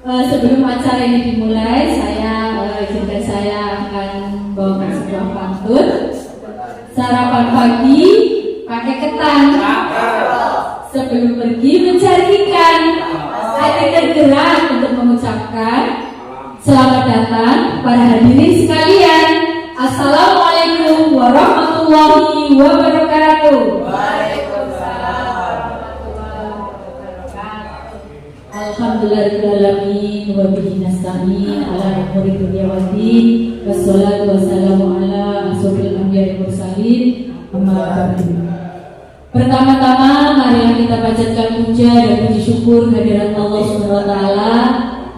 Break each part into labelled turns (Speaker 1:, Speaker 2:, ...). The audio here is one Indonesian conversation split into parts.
Speaker 1: Sebelum acara ini dimulai, izinkan saya akan membawakan sebuah pantun. Sarapan pagi pakai ketan, sebelum pergi mencari ikan. Hati tergerak untuk mengucapkan selamat datang para hadirin sekalian. Assalamualaikum warahmatullahi wabarakatuh. Alhamdulillahirrahmanirrahim. Wa bihi nasta'in ala umuri dunya waddin. Wassalatu wassalamu ala asyrofil anbiya'i wal mursalin. Amma ba'du. Pertama-tama marilah kita panjatkan puja dan puji syukur kehadirat Allah Subhanahu wa taala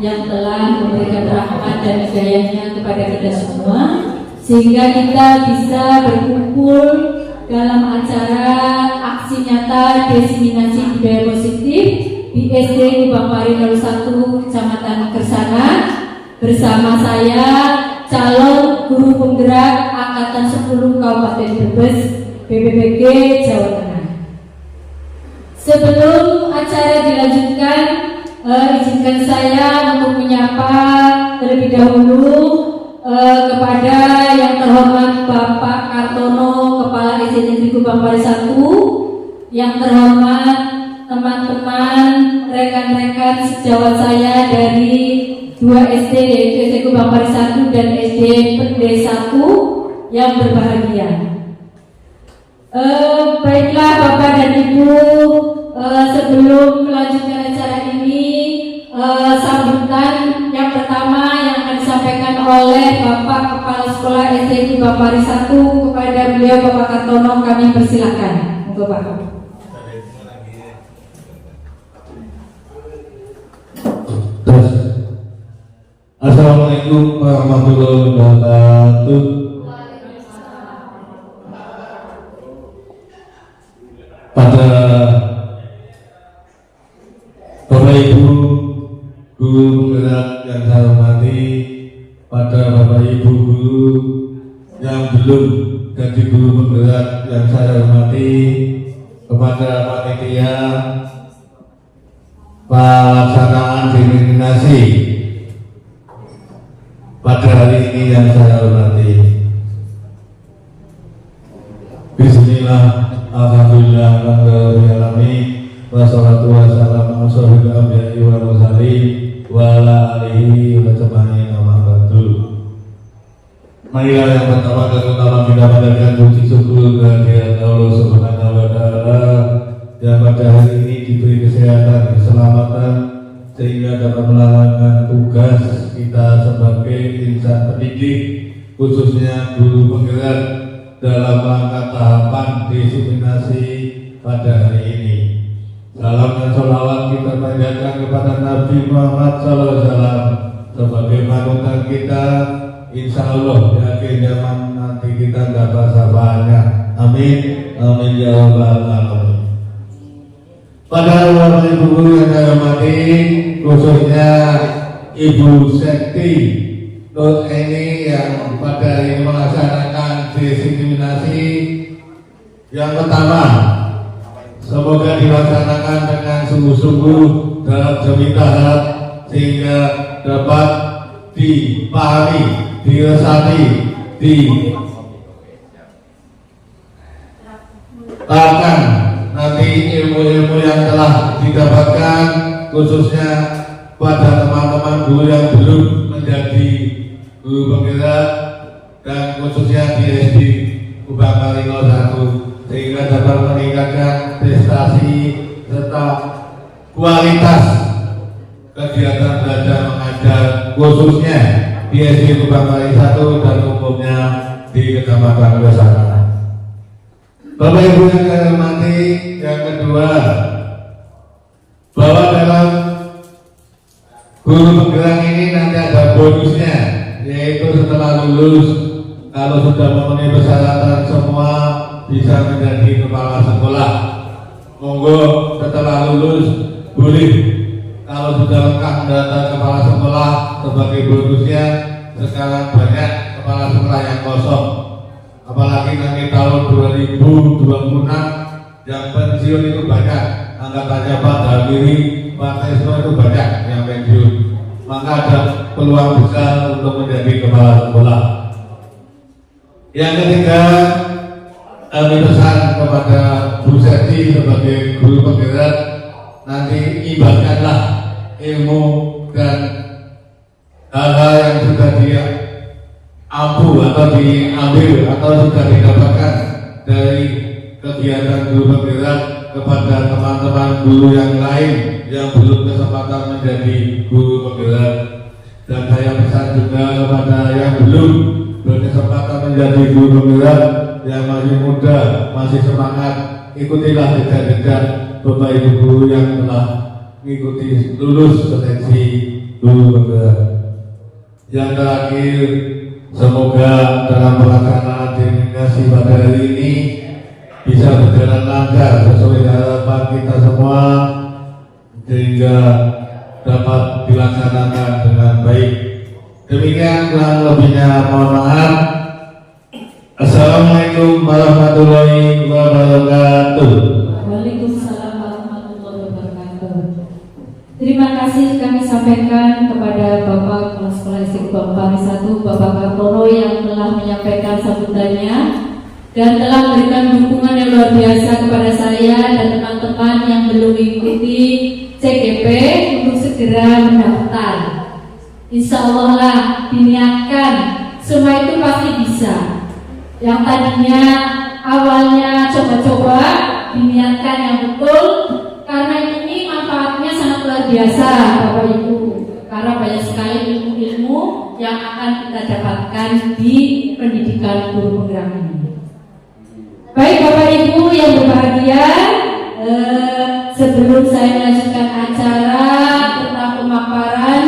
Speaker 1: yang telah memberikan rahmat dan hidayahnya kepada kita semua sehingga kita bisa berkumpul dalam acara aksi nyata diseminasi budaya positif di SD Kubang Pari 01 Kecamatan Kersana bersama saya calon guru penggerak angkatan 10 Kabupaten Brebes BPBG Jawa Tengah. Sebelum acara dilanjutkan, izinkan saya untuk menyapa terlebih dahulu kepada yang terhormat Bapak Kartono, Kepala SD Negeri Kubang Pari 1, yang terhormat teman-teman, rekan-rekan sejawat saya dari 2 SD, yaitu SD Kubang Pari 1 dan SD Pende 1 yang berbahagia. Baiklah Bapak dan Ibu, sebelum melanjutkan acara ini, sambutan yang pertama yang akan disampaikan oleh Bapak Kepala Sekolah SD Kubang Pari 1 kepada beliau Bapak Kartono, kami persilakan. Monggo Pak.
Speaker 2: Assalamualaikum warahmatullahi wabarakatuh. Pada Bapak Ibu guru penggerak yang saya hormati, pada Bapak Ibu guru yang belum jadi guru penggerak yang saya hormati, kepada panitia pelaksanaan diseminasi pada hari ini yang saya hormati. Bismillah, alhamdulillah, alhamdulillah, wassalatu wassalamu ala asyrofil anbiya'i wal mursalin wa ala alihi wa sahbihi wa ba'du. Marilah yang pertama kita panjatkan puji syukur kehadirat Allah Subhanahu wa taala yang pada hari ini diberi kesehatan, keselamatan sehingga dapat melaksanakan tugas kita sebagai insan pendidik, khususnya guru penggerak dalam rangka tahapan diseminasi pada hari ini. Salam dan sholawat kita panjatkan kepada Nabi Muhammad SAW sebagai panutan kita. Insya Allah di akhir zaman nanti kita dapat syafaatnya. Amin, amin ya rabbal alamin. Pada Bapak Ibu guru yang saya hormati, khususnya Ibu Sekti Nur ini yang pada ini melaksanakan diseminasi yang pertama, semoga dilaksanakan dengan sungguh-sungguh dalam demi tahap sehingga dapat dipahami, diresapi, bahkan nanti ilmu-ilmu yang telah didapatkan khususnya pada teman-teman guru yang belum menjadi guru penggerak dan khususnya di SD Kubang Pari 01 sehingga dapat meningkatkan prestasi serta kualitas kegiatan belajar mengajar khususnya di SD Kubang Pari 1 dan umumnya di Kecamatan Kersana. Bapak Ibu yang saya hormati, yang kedua, bahwa dalam guru penggerak ini nanti ada bonusnya, yaitu setelah lulus kalau sudah memenuhi persyaratan semua bisa menjadi kepala sekolah. Monggo setelah lulus boleh kalau sudah lengkap data kepala sekolah sebagai bonusnya. Sekarang banyak kepala sekolah yang kosong, apalagi nanti tahun 2026 yang pensiun itu banyak. Angkatannya Pak Dalmiri, Pak Tesno itu banyak yang pensiun. maka ada peluang besar untuk menjadi kepala sekolah. Yang ketiga, kami pesan kepada Bu Seti sebagai guru penggerak, nanti ibaratkanlah ilmu dan hal-hal yang sudah dia ampu atau diambil atau sudah didapatkan dari kegiatan guru penggerak kepada teman-teman guru yang lain yang belum kesempatan menjadi guru penggerak. Dan saya pesan juga kepada yang belum berkesempatan menjadi guru penggerak, yang masih muda, masih semangat, ikutilah jejak-jejak Bapak Ibu guru yang telah mengikuti lulus seleksi guru penggerak. Yang terakhir, semoga dalam pelaksanaan denominasi pada hari ini bisa berjalan lancar sesuai harapan kita semua, sehingga dapat dilaksanakan dengan baik. Demikian, kurang lebihnya mohon maaf. Assalamualaikum warahmatullahi wabarakatuh.
Speaker 1: Waalaikumsalam warahmatullahi wabarakatuh. Terima kasih kami sampaikan kepada Bapak Kepala Sekolah SD Bangpari 1, Bapak Kartono, yang telah menyampaikan sambutannya dan telah memberikan dukungan yang luar biasa kepada saya dan teman-teman yang belum mengikuti CGP untuk segera mendaftar. Insya Allah lah, diniatkan, semua itu pasti bisa. Yang tadinya awalnya coba-coba, diniatkan yang betul, karena ini manfaatnya sangat luar biasa Bapak Ibu, karena banyak sekali ilmu-ilmu yang akan kita dapatkan di pendidikan guru penggerak ini. Baik Bapak Ibu yang berbahagia, sebelum saya melanjutkan acara tentang pemaparan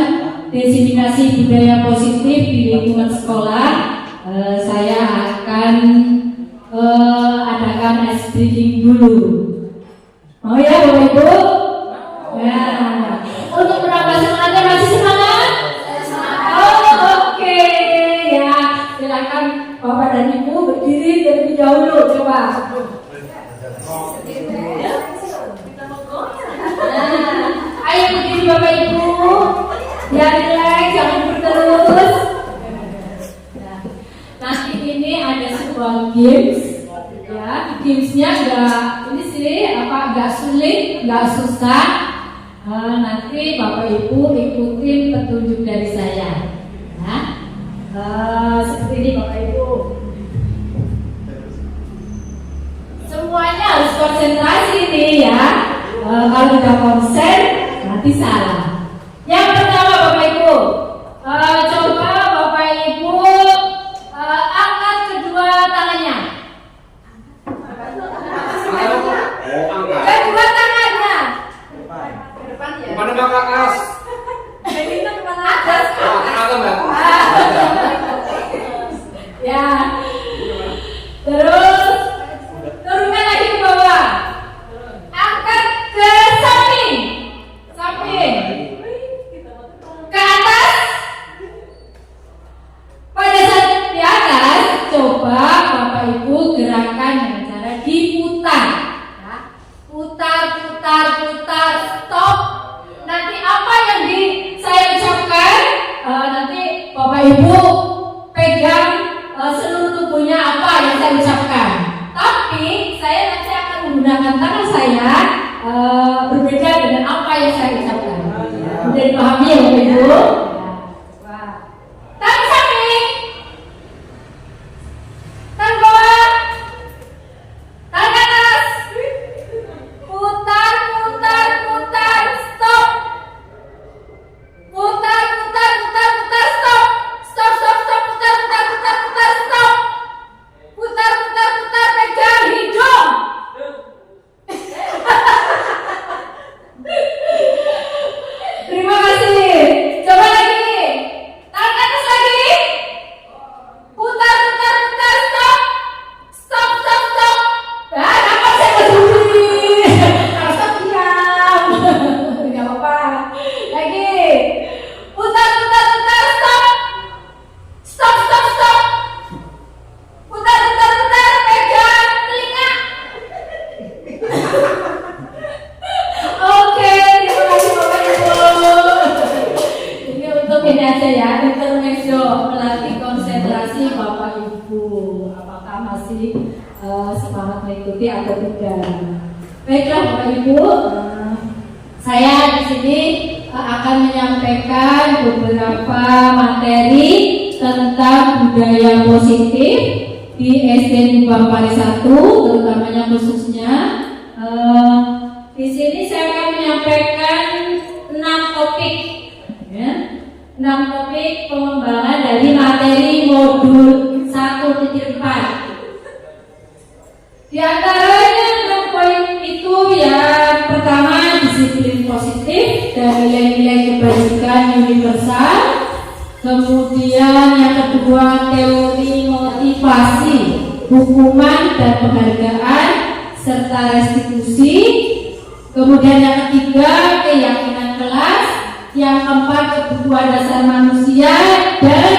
Speaker 1: diseminasi budaya positif di lingkungan sekolah, saya akan adakan ice breathing dulu. Mau ya Bapak Ibu? Nah, untuk menambah semangatnya, masih semangat? Oh, oke. Ya, silakan Bapak dan Ibu berdiri terlebih dahulu, coba. Nah, ayo berdiri Bapak Ibu. Ya, relax, jangan berterus. Nah, nanti ini ada sebuah games. Ya, gamesnya nggak sulit, nggak susah. Nanti Bapak Ibu ikutin petunjuk dari saya. Nah, seperti ini Bapak Ibu. Semuanya harus konsentrasi nih ya. Kalau tidak konsen nanti salah. Yang pertama Bapak Ibu, coba Bapak Ibu angkat kedua tangannya. Kedua tangannya.
Speaker 3: Mana ke atas?
Speaker 1: Ini kemana atas? Ya. Terus turunkan lagi ke bawah. Angkat ke samping. Samping. Ke atas. Pada saat di atas, coba Bapak Ibu gerakan dengan cara diputar. Ya. Putar, stop. Nanti apa yang saya ucapkan, nanti Bapak Ibu pegang seluruh tubuhnya apa yang saya ucapkan. Tapi saya nanti akan menggunakan tangan saya berbeda dengan apa yang saya ucapkan. Sudah dipahami ya Bapak Ibu? Tangan samping, tangan bawah, tangan atas. Putar, stop. Putar, stop. Stop, putar, stop. Putar, pegang hidung. Terima kasih. Coba semangat mengikuti atau tidak. Baiklah Bapak Ibu, saya di sini akan menyampaikan beberapa materi tentang budaya positif di SD Bang Pari 1, terutamanya khususnya. Di sini saya akan menyampaikan 6 topik, ya. 6 topik pengembangan dari materi modul 1.4. Di antaranya 6 poin itu yang pertama disiplin positif dan nilai-nilai kebajikan universal. Kemudian yang kedua teori motivasi, hukuman dan penghargaan serta restitusi. Kemudian yang ketiga keyakinan kelas. Yang keempat kebutuhan dasar manusia dan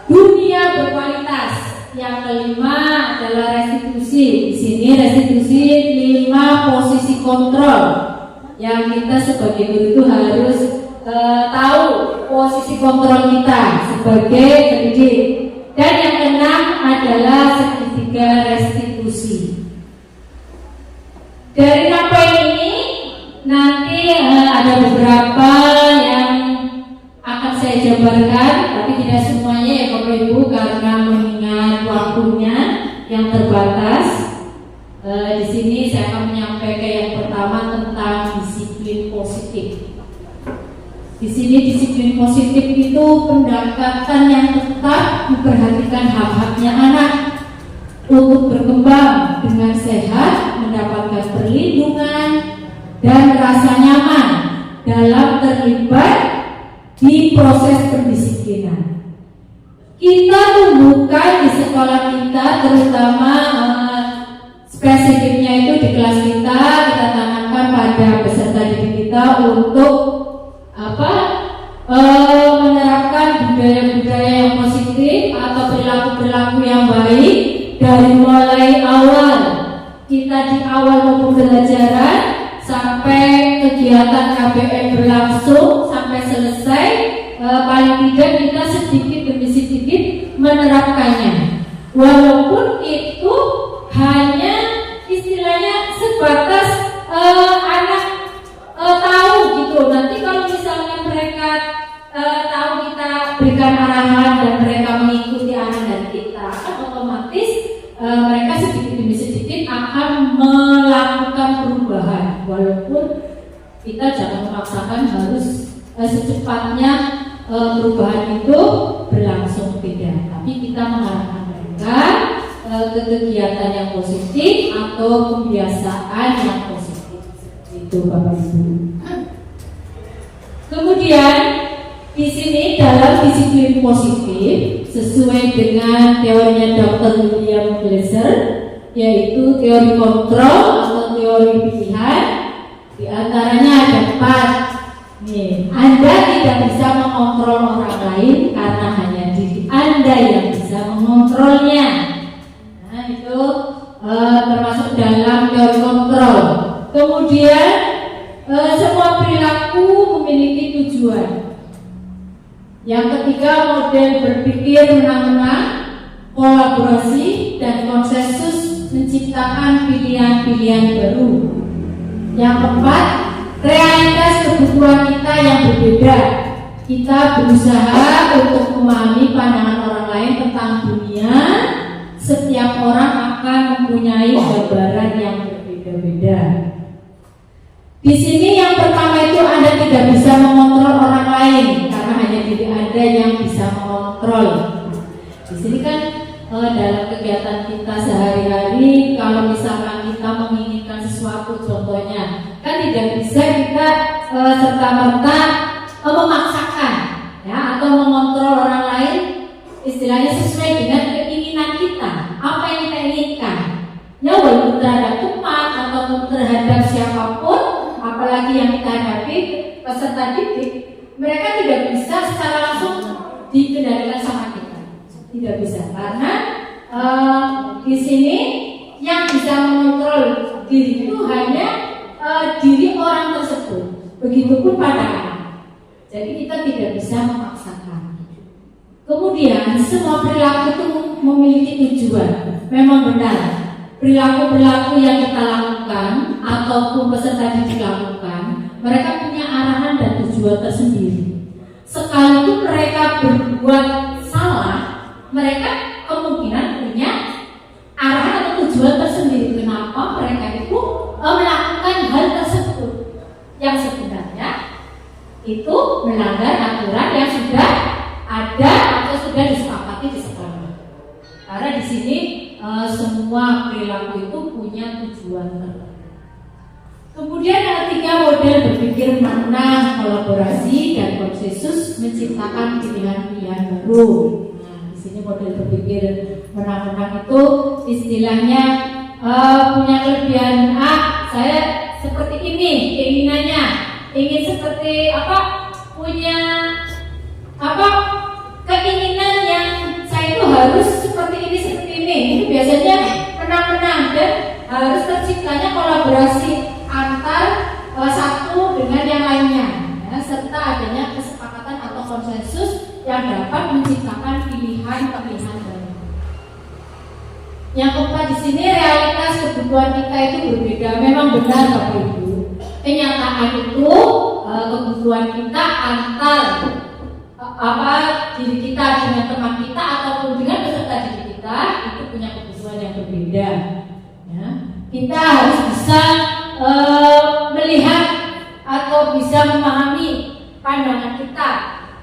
Speaker 1: dunia berkualitas. Yang kelima adalah restitusi. Di sini restitusi 5 posisi kontrol yang kita sebagai guru itu harus tahu posisi kontrol kita sebagai pendidik. Dan yang keenam adalah segitiga restitusi. Dari 6 poin ini nanti ada beberapa yang akan saya jabarkan, tapi tidak semuanya ya Bapak Ibu karena mengingat waktunya yang terbatas. Di sini saya akan menyampaikan yang pertama tentang disiplin positif. Di sini disiplin positif itu pendekatan yang tetap memperhatikan hak-haknya anak untuk berkembang dengan sehat, mendapatkan perlindungan dan rasa nyaman dalam terlibat di proses pendisiplinan. Kita tumbuhkan di sekolah kita, terutama spesifiknya itu di kelas kita tanamkan pada peserta didik kita untuk menerapkan budaya-budaya yang positif atau perilaku-perilaku yang baik dari mulai awal kita di awal pembelajaran sampai kegiatan KBM berlangsung sampai selesai. Paling tidak kita sedikit demi sedikit menerapkannya, walaupun itu hanya istilahnya sebatas anak tahu gitu. Nanti kalau misalnya mereka tahu kita berikan arahan dan mereka mengikuti arahan kita, otomatis mereka sedikit demi sedikit akan melakukan perubahan, walaupun kita jangan memaksakan harus secepatnya perubahan itu berlangsung, tidak, tapi kita mengarahkan mereka ke kegiatan yang positif atau kebiasaan yang positif. Itu Bapak Ibu. Kemudian di sini dalam disiplin positif sesuai dengan teorinya Dr. William Glasser, yaitu teori kontrol atau teori pilihan. Di antaranya ada 4. Anda tidak bisa mengontrol orang lain karena hanya diri Anda yang bisa mengontrolnya. Nah, itu termasuk dalam teori kontrol. Kemudian semua perilaku memiliki tujuan. Yang ketiga, model berpikir menang-menang, kolaborasi dan konsensus menciptakan pilihan-pilihan baru. Yang keempat, realitas kebutuhan kita yang berbeda. Kita berusaha untuk memahami pandangan orang lain tentang dunia. Setiap orang akan mempunyai gambaran yang berbeda-beda. Di sini yang pertama itu Anda tidak bisa mengontrol orang lain karena hanya diri Anda yang bisa mengontrol. Di sini kan dalam kegiatan kita sehari-hari, kalau misalkan kita menginginkan sesuatu, contohnya kan tidak bisa kita serta-merta memaksakan, ya, atau mengontrol orang lain, istilahnya sesuai dengan keinginan kita, apa yang kita inginkan. Ya, walaupun terhadap teman ataupun terhadap siapapun, apalagi yang kita hadapi peserta didik, mereka tidak bisa secara langsung dikendalikan sama kita, tidak bisa, karena di sini yang bisa mengontrol diri itu hanya diri orang tersebut. Begitupun pada anak. Jadi kita tidak bisa memaksakan. Kemudian semua perilaku itu memiliki tujuan. Memang benar. perilaku-perilaku yang kita lakukan ataupun peserta didik lakukan, mereka punya arahan dan tujuan tersendiri. Sekalipun mereka berbuat salah, mereka kemungkinan punya arahan atau tujuan tersendiri. Kenapa mereka itu melakukan hal tersebut yang sebenarnya itu melanggar aturan yang sudah ada atau sudah disepakati di sekolah. Karena di sini semua perilaku itu punya tujuan tertentu. Kemudian yang ketiga, model berpikir makna, kolaborasi dan konsensus menciptakan pilihan-pilihan baru. Nah, di sini model berpikir menang-menang itu istilahnya punya kelebihan saya seperti ini keinginannya, ingin seperti punya keinginan yang saya itu harus seperti ini. Itu biasanya menang-menang dan harus terciptanya kolaborasi antar satu dengan yang lainnya, ya, serta adanya kesepakatan atau konsensus yang dapat menciptakan pilihan-pilihan baru. Yang keempat di sini, realitas kebutuhan kita itu berbeda. Memang benar Bapak Ibu. Kenyataan itu kebutuhan kita antar diri kita dengan teman kita ataupun dengan peserta didik kita itu punya kebutuhan yang berbeda. Ya. Kita harus bisa melihat atau bisa memahami pandangan kita,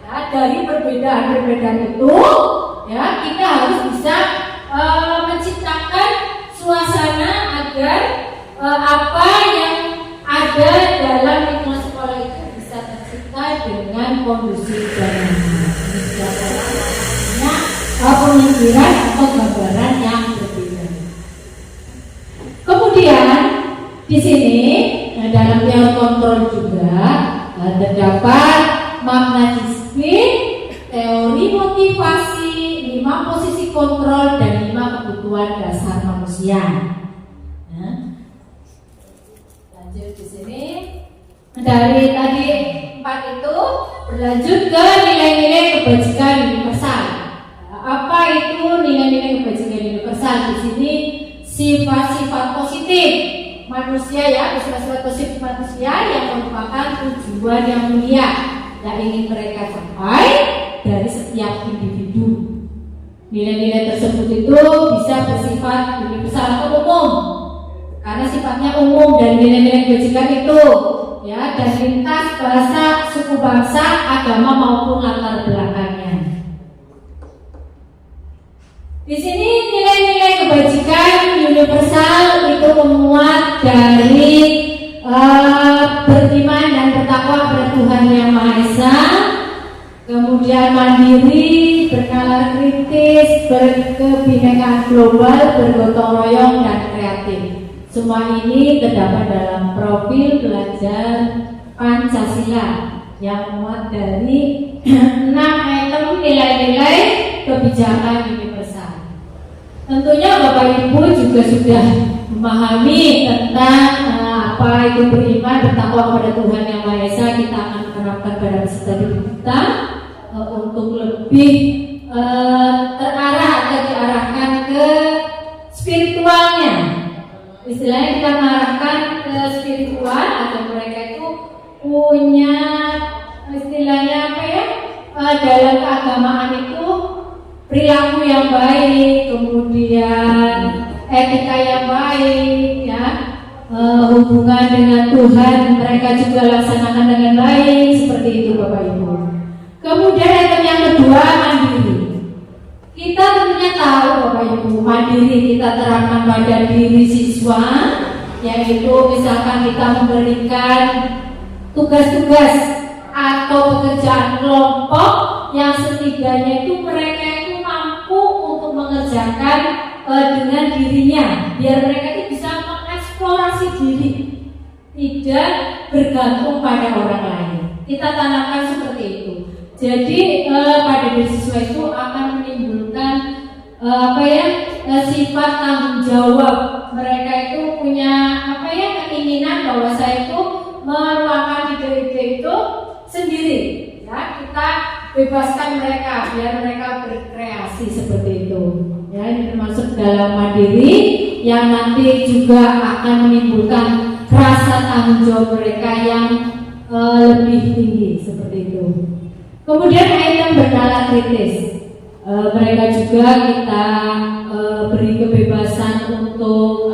Speaker 1: ya, dari perbedaan-perbedaan itu, ya, kita harus bisa menciptakan suasana agar apa yang ada dalam lingkungan sekolah itu bisa tercipta dengan kondusif dan pemikiran atau gambaran yang berbeda. Kemudian di sini dalam teori kontrol juga terdapat makna disiplin, teori motivasi, 5 posisi kontrol dan 5 kebutuhan dasar manusia. Lanjut di sini dari tadi 4 itu berlanjut ke nilai-nilai kebajikan universal. Apa itu nilai-nilai kebajikan universal? Di sini sifat-sifat positif manusia, ya, sifat-sifat positif manusia yang merupakan tujuan yang mulia yang ingin mereka capai dari setiap individu. Nilai-nilai tersebut itu bisa bersifat universal atau umum, karena sifatnya umum, dan nilai-nilai kebajikan itu, ya, dan lintas bahasa, suku bangsa, agama maupun latar belakangnya. Di sini nilai-nilai kebajikan universal itu memuat dari beriman dan bertakwa pada Tuhan Yang Maha Esa, kemudian mandiri, bernalar kritis, berkebinekaan global, bergotong royong dan kreatif. Semua ini terdapat dalam profil belajar Pancasila yang memuat dari 6 item nilai-nilai kebijakan universal. Tentunya Bapak Ibu juga sudah memahami tentang apa itu beriman, bertakwa kepada Tuhan Yang Maha Esa. Kita akan menerapkan pada peserta didik kita untuk lebih terarah atau diarahkan ke spiritualnya. Istilahnya kita mengarahkan ke spiritual agar mereka itu punya istilahnya dalam keagamaan itu perilaku yang baik, kemudian etika yang baik, ya, hubungan dengan Tuhan mereka juga laksanakan dengan baik, seperti itu Bapak Ibu. Kemudian item yang kedua, mandiri. Kita tentunya tahu Bapak Ibu, mandiri kita terapkan pada diri siswa, yaitu misalkan kita memberikan tugas-tugas atau pekerjaan kelompok yang setidaknya itu mereka itu mampu untuk mengerjakan dengan dirinya, biar mereka itu bisa mengeksplorasi diri, tidak bergantung pada orang lain. Kita tanamkan seperti itu. Jadi pada diri siswa itu akan menimbulkan sifat tanggung jawab. Mereka itu punya keinginan bahwa saya itu meluangkan ide-ide itu sendiri, ya, kita bebaskan mereka biar mereka berkreasi seperti itu, ya. Ini termasuk dalam mandiri yang nanti juga akan menimbulkan rasa tanggung jawab mereka yang lebih tinggi seperti itu. Kemudian item berkala kritis, mereka juga kita beri kebebasan untuk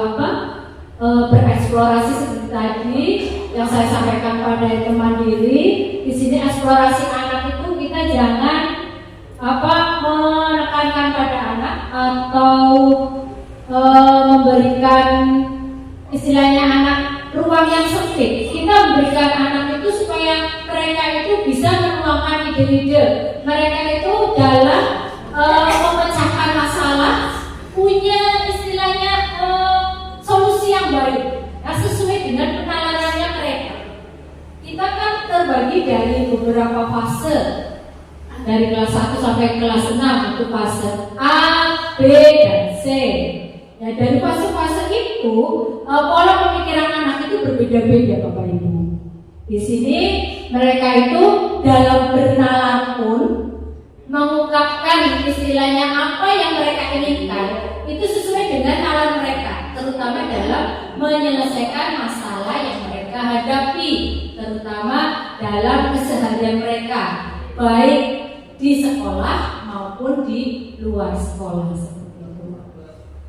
Speaker 1: bereksplorasi seperti tadi yang saya sampaikan pada item mandiri. Di sini eksplorasi anak itu kita jangan menekankan pada anak atau memberikan istilahnya anak ruang yang sempit. Kita memberikan anak itu supaya mereka itu bisa menuangkan ide-ide mereka itu dalam memecahkan masalah, punya istilahnya solusi yang baik sesuai dengan penalarannya mereka. Kita kan terbagi dari beberapa fase, dari kelas 1 sampai kelas 6 itu fase A, B, dan C. Ya, dari fase-fase itu pola pemikiran anak itu berbeda-beda Bapak Ibu. Di sini mereka itu dalam bernalar pun mengungkapkan istilahnya apa yang mereka inginkan itu sesuai dengan nalar mereka, terutama dalam menyelesaikan masalah yang mereka hadapi, terutama dalam keseharian mereka, baik di sekolah maupun di luar sekolah seperti itu.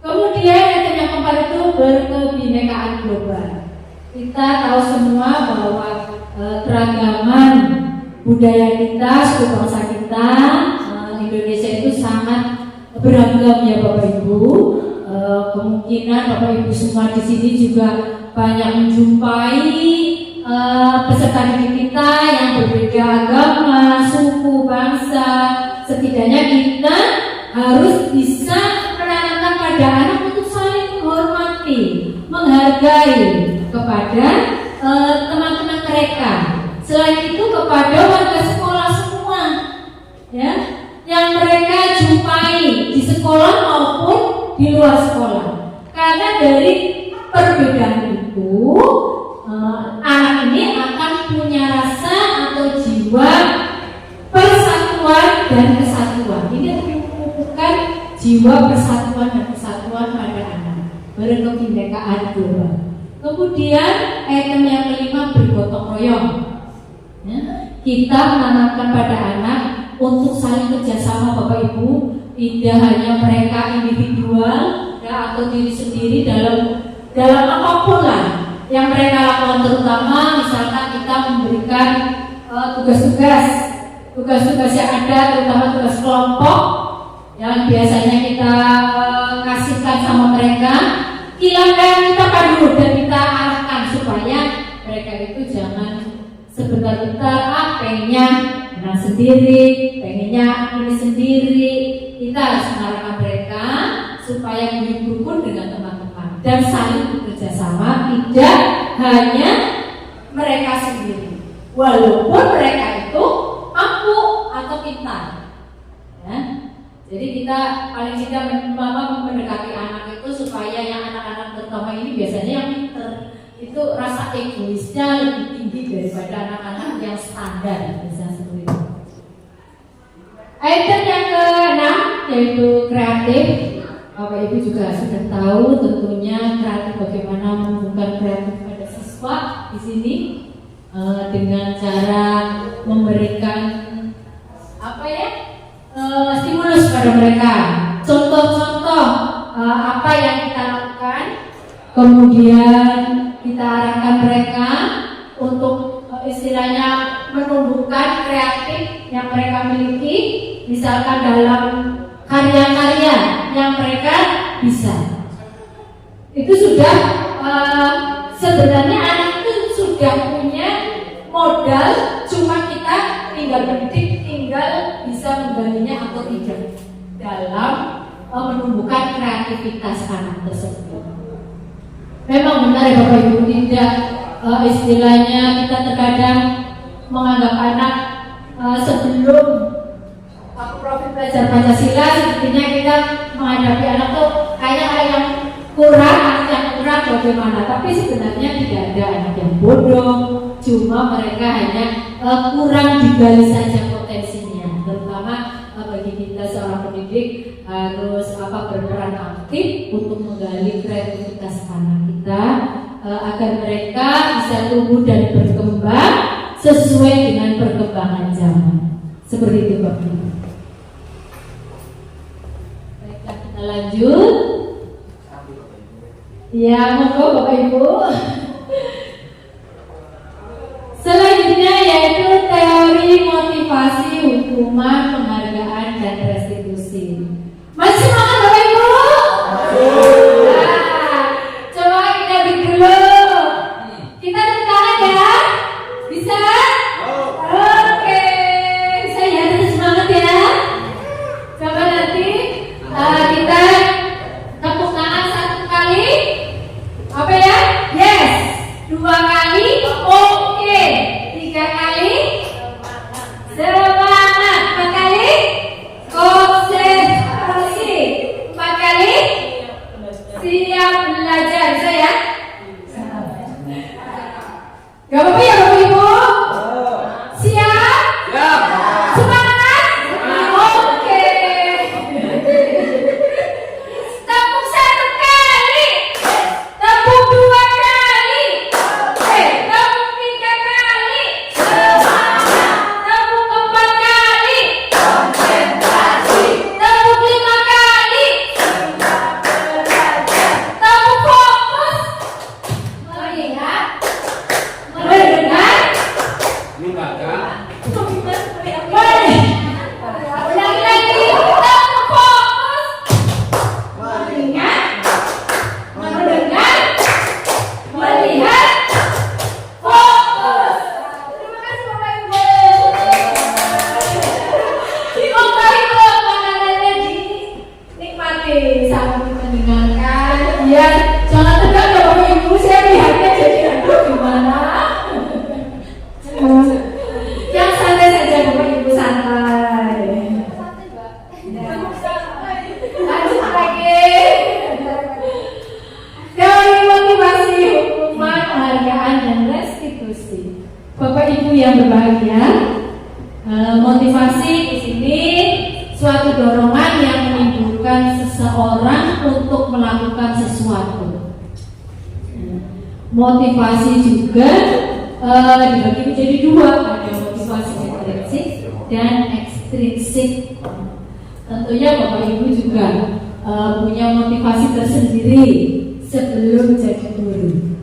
Speaker 1: Kemudian yang keempat itu berkebinekaan global. Kita tahu semua bahwa keragaman budaya kita, suku bangsa kita, Indonesia itu sangat beragam ya Bapak Ibu. Kemungkinan Bapak Ibu semua di sini juga banyak menjumpai peserta didik kita yang berbeda agama, suku, bangsa. Setidaknya kita harus bisa menanamkan pada anak untuk saling menghormati, menghargai kepada teman-teman mereka. Selain itu kepada warga sekolah semua, ya, yang mereka jumpai di sekolah maupun di luar sekolah. Karena dari perbedaan itu anak ini akan punya rasa atau jiwa persatuan dan kesatuan. Ini bukan jiwa persatuan dan kesatuan pada anak, berkebinekaan global. Kemudian item yang kelima bergotong royong. Ya, kita menanamkan pada anak untuk saling kerjasama Bapak Ibu, tidak hanya mereka individual ya, atau diri sendiri dalam apapun lah yang mereka lakukan, terutama misalkan kita memberikan tugas-tugas yang ada, terutama tugas kelompok yang biasanya kita kasihkan sama mereka, silakan kita pandu dan kita arahkan supaya mereka itu jangan sebentar-bentar pengennya menang sendiri, pengennya ini sendiri. Kita harus mengarahkan mereka supaya berkumpul dengan teman-teman dan saling bekerja sama, tidak hanya mereka sendiri, walaupun mereka itu mampu atau pintar. Ya. Jadi kita paling tidak mendekati anak itu supaya yang anak-anak terutama ini biasanya yang pintar itu rasa egoisnya lebih tinggi daripada anak-anak yang standar, misalnya seperti itu. Item yang ke-6 yaitu kreatif. Bapak Ibu juga sudah tahu tentunya kreatif, bagaimana menumbuhkan kreatif pada siswa di sini dengan cara memberikan stimulus pada mereka, contoh-contoh apa yang kita lakukan, kemudian kita arahkan mereka untuk istilahnya menumbuhkan kreatif yang mereka miliki, misalkan dalam karya-karya yang mereka bisa. Itu sudah sebenarnya anak itu sudah punya modal, cuma kita tinggal mendidik, tinggal bisa menggalinya atau tidak dalam menumbuhkan kreativitas anak tersebut. Memang benar ya Bapak Ibu, tidak istilahnya kita terkadang menganggap anak sebelum profil belajar Pancasila, sepertinya kita menghadapi anak tuh kayak yang kurang, anak yang kurang bagaimana. Tapi sebenarnya tidak ada anak yang bodoh, cuma mereka hanya kurang digali saja potensinya, terutama bagi kita seorang pendidik harus berperan aktif untuk menggali kreativitas anak kita agar mereka bisa tumbuh dan berkembang sesuai dengan perkembangan zaman. Seperti itu Bapak Ibu. Baiklah, kita lanjut. Ya, monggo Bapak Ibu. Selanjutnya yaitu teori motivasi, hukuman, penghargaan, dan restitusi. Masih semangat Bapak Ibu? Nah, coba kita break dulu. Kita tepuk tangan ya. Bisa? Oke. Bisa ya, terus semangat ya. Coba nanti kita tepuk tangan 1 kali. Apa ya? Yes. 2 kali. Oke. 3 kali. Semangat. 4 kali. Konsentrasi. 4 kali. Siap belajar. Saya. Gak apa-apa ya Bapak Ibu? Siap? Semangat? Oke. Tepuk 1 kali. Tepuk 2 kali. Tepuk 3 kali. Semangat. Tepuk 4 kali. Konsentrasi. Tepuk 5 kali. Tepuk fokus. Melihat. Mendengar.
Speaker 3: Membaca.
Speaker 1: Ulangi lagi. Tepuk fokus. Mengingat. Mendengar. Melihat. Fokus. Terima kasih Bapak Ibu. Bapak Ibu, makanannya dinikmati sambil mendengarkan. Ya, jangan tegang ya Bapak Ibu. Saya lihatnya jadi aduh gimana. Yang santai saja Bapak Ibu, santai. Lanjut lagi. Teori motivasi, hukuman, penghargaan, dan restitusi. Bapak Ibu yang berbahagia, motivasi di sini suatu dorongan yang menimbulkan seseorang untuk melakukan sesuatu. Motivasi juga dibagi menjadi 2, ada motivasi intrinsik dan ekstrinsik. Tentunya Bapak Ibu juga punya motivasi tersendiri sebelum jadi guru.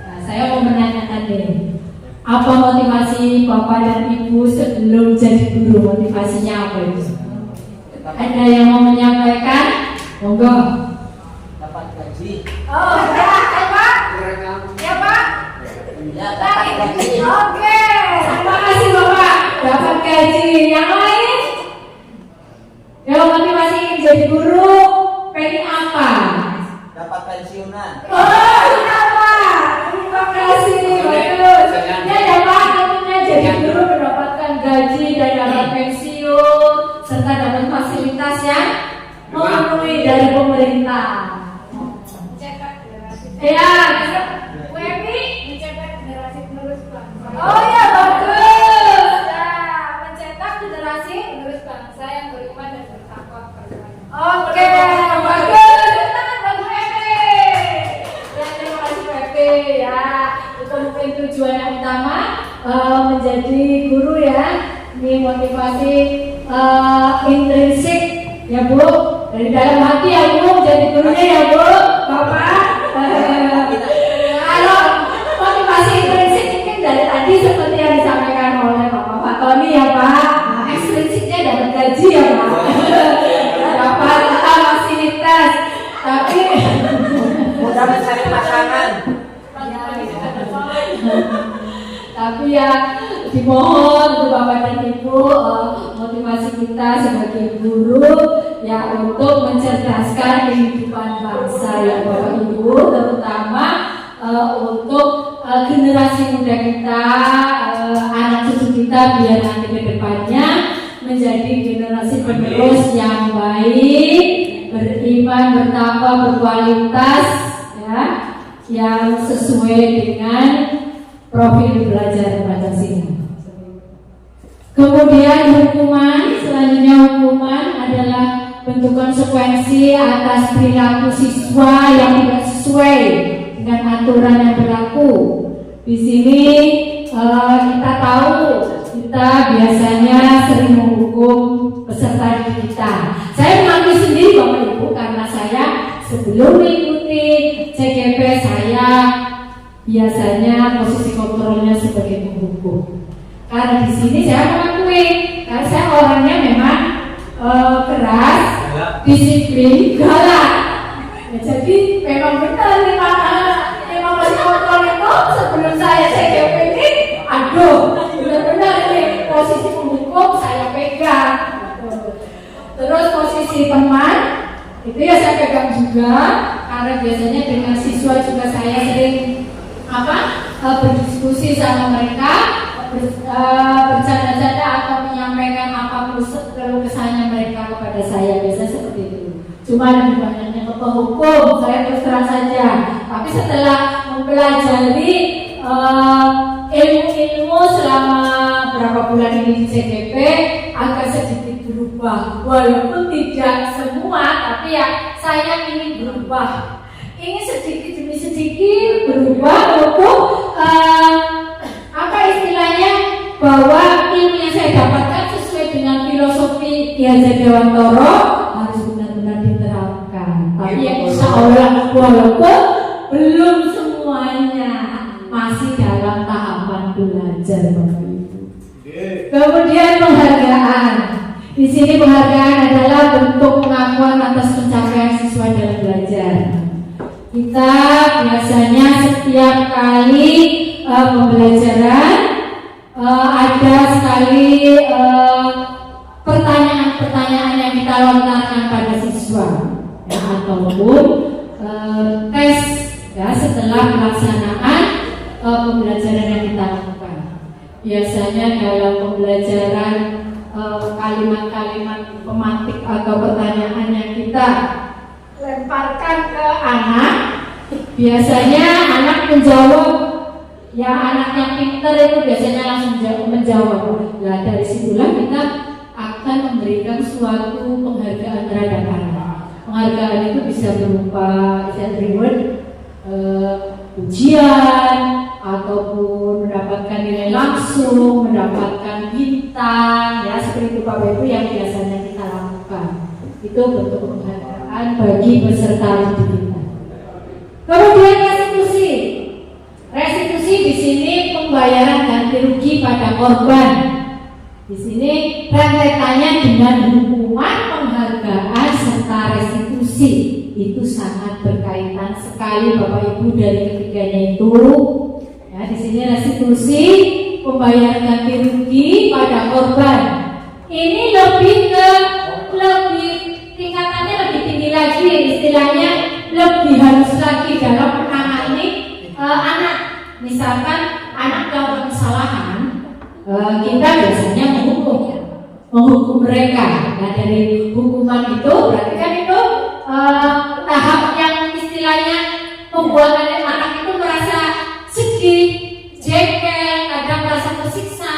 Speaker 1: Nah, saya mau menanyakan deh, apa motivasi Bapak dan Ibu sebelum jadi guru? Motivasinya apa itu? Ada yang mau menyampaikan? Monggo.
Speaker 4: Dapat gaji.
Speaker 1: Oh, ya Pak. Ya Pak.
Speaker 4: Ya, dapat gaji.
Speaker 1: Oke, terima kasih Bapak. Dapat gaji. Yang lain? Yang motivasi ingin jadi guru, pengen apa?
Speaker 4: Dapat pensiunan.
Speaker 1: Oh, iya Pak. Terima kasih. Bagus. Ya ya Pak, tentunya jadi guru mendapatkan gaji dan dapat pensiun serta dapat fasilitas yang memenuhi dari pemerintah. Ya, WMI mencetak generasi penerus bangsa. Oh ya bagus. Nah, mencetak generasi penerus bangsa yang beriman dan bertakwa kepada Allah. Oke, bagus. Tangan bagi WMI. Ya, terima kasih WMI ya. Itu mungkin tujuan yang utama menjadi guru ya. Ini motivasi intrinsik ya Bu. Dari dalam hati ya Bu, jadi gurunya ya Bu, Bapak. Kalau motivasi intrinsik mungkin dari tadi seperti yang disampaikan oleh Bapak Tony ya Pak. Nah, ekstrinsiknya dapat gaji ya Pak. Dapat fasilitas. Tapi
Speaker 4: Mudah mencari pasangan.
Speaker 1: tapi ya dimohon untuk Bapak dan Ibu motivasi kita sebagai guru ya untuk mencerdaskan kehidupan bangsa ya Bapak Ibu, terutama untuk generasi muda kita, anak cucu kita biar nanti ke depannya menjadi generasi penerus yang baik, beriman, bertakwa, berkualitas ya, yang sesuai dengan profil belajar Pancasila. Kemudian hukuman selanjutnya selanjutnya hukuman adalah bentuk konsekuensi atas perilaku siswa yang tidak sesuai dengan aturan yang berlaku. Di sini kita tahu kita biasanya sering menghukum peserta didik kita. Saya mengakui sendiri Bapak Ibu karena saya sebelum mengikuti CGP saya biasanya posisi kontrolnya sebagai penghukum. Karena di sini saya mengakui karena saya orangnya memang keras, disiplin, galak. Ya, jadi memang benar memang posisi kontrol itu sebelum saya CGP ini, aduh, benar-benar ini posisi penghukum saya pegang. Terus posisi teman itu ya saya pegang juga karena biasanya dengan siswa juga saya sering berdiskusi sama mereka, bercanda-canda atau menyampaikan apapun keluh kesahnya mereka kepada saya, biasa seperti itu. Cuma lebih banyaknya ke penghukum, saya terus terang saja. Tapi setelah mempelajari ilmu-ilmu selama berapa bulan ini di CGP, agak sedikit berubah. Walaupun tidak semua, tapi ya saya ingin berubah. Ingin sedikit demi sedikit berubah untuk istilahnya bahwa ilmu yang saya dapatkan sesuai dengan filosofi Ki Hajar Dewantoro harus benar-benar diterapkan. Tapi ya insya Allah walaupun belum semuanya masih dalam tahapan belajar Bapak Ibu. Kemudian penghargaan. Di sini penghargaan adalah bentuk pengakuan atas pencapaian siswa dalam belajar. Kita biasanya setiap kali pembelajaran ada sekali pertanyaan-pertanyaan yang kita lontarkan pada siswa ya, ataupun tes ya setelah pelaksanaan pembelajaran yang kita lakukan. Biasanya dalam pembelajaran kalimat-kalimat pematik atau pertanyaan yang kita lemparkan ke anak, biasanya anak menjawab. Ya anak yang pintar itu biasanya langsung menjawab. Nah dari situlah kita akan memberikan suatu penghargaan terhadap anak. Penghargaan itu bisa berupa reward, ujian, ataupun mendapatkan nilai langsung, mendapatkan bintang, ya seperti itu Bapak Ibu yang biasanya kita lakukan. Itu bentuk penghargaan bagi peserta didik kita. Kemudian restitusi di sini pembayaran ganti rugi pada korban. Di sini rentetannya dengan hukuman, penghargaan serta restitusi itu sangat berkaitan sekali Bapak Ibu dari ketiganya itu. Ya, di sini restitusi pembayaran ganti rugi pada korban. Ini lebih tingkatannya lebih tinggi lagi, istilahnya lebih halus lagi dalam menangani anak. Misalkan anak melakukan kesalahan, kita biasanya menghukum mereka. Nah dari hukuman itu berarti kan itu tahap yang istilahnya membuat anak itu merasa sedih, jengkel, kadang merasa tersiksa.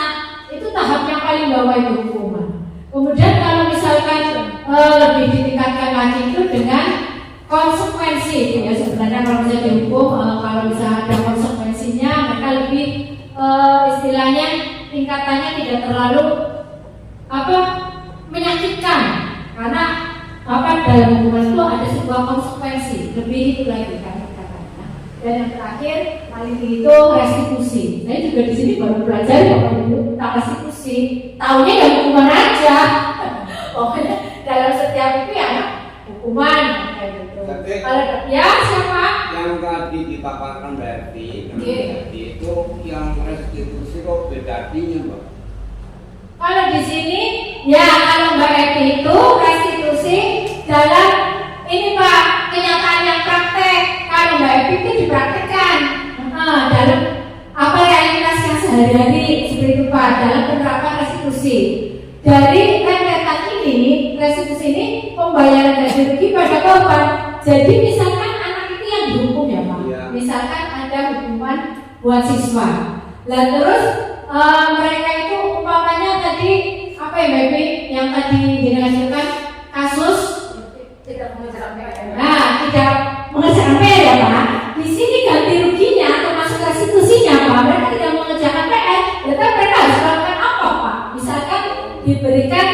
Speaker 1: Itu tahap yang paling bawah itu hukuman. Kemudian kalau misalkan lebih ditingkatkan lagi itu dengan konsekuensi. Ya sebenarnya kalau misalnya dihukum, kalau misalnya ada konsekuensinya, mereka lebih istilahnya tingkatannya tidak terlalu menyakitkan, karena dalam hukuman itu ada sebuah konsekuensi. Lebih itu lagi kan katanya. Dan yang terakhir paling tinggi itu restitusi. Saya juga di sini baru belajar Bapak Ibu tentang restitusi. Taunya ya hukuman aja. Pokoknya dalam setiap itu ya hukuman kayak gitu. Kalau ya siapa?
Speaker 3: Yang tadi dipaparkan berarti itu yang restitusi kok beda artinya Mbak?
Speaker 1: Kalau di sini ya kalau Mbak Eti itu restitusi dalam ini Pak kenyataan yang praktek. Kalau Mbak Eti itu dipraktekkan dalam realitas yang sehari-hari seperti itu Pak, dalam penerapan restitusi. Dari rentetan ini, restitusi ini pembayaran ganti rugi pada korban. Jadi misalkan anak itu yang dihukum ya Pak, misalkan ada hukuman buat siswa. Lalu terus mereka itu umpamanya tadi apa ya Baby yang tadi dihasilkan kasus
Speaker 5: Tidak mengejar PR.
Speaker 1: nah tidak mengerjakan PR ya Pak. Di sini ganti ruginya termasuk restitusinya Pak. Mereka tidak mengerjakan PR, berarti mereka harus melakukan apa Pak? Misalkan diberikan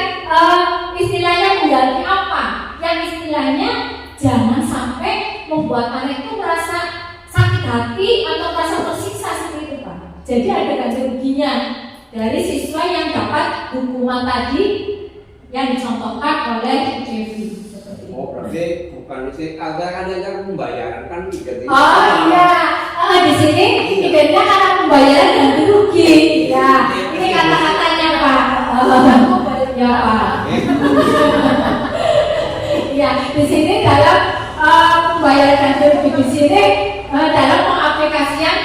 Speaker 1: istilahnya mengganti apa? Yang istilahnya jangan sampai membuat anak itu merasa sakit hati atau merasa tersiksa seperti itu Pak. Jadi ada ganti ruginya dari siswa yang dapat hukuman tadi yang dicontohkan oleh Devi.
Speaker 3: Oh berarti bukan sih ada pembayaran kan jadi.
Speaker 1: Oh iya, di sini idenya karena pembayaran ganti rugi. Ya, ini kata-katanya Pak. Ya Pak. Ya, di sini dalam pembayaran ganti rugi di sini dalam pengaplikasian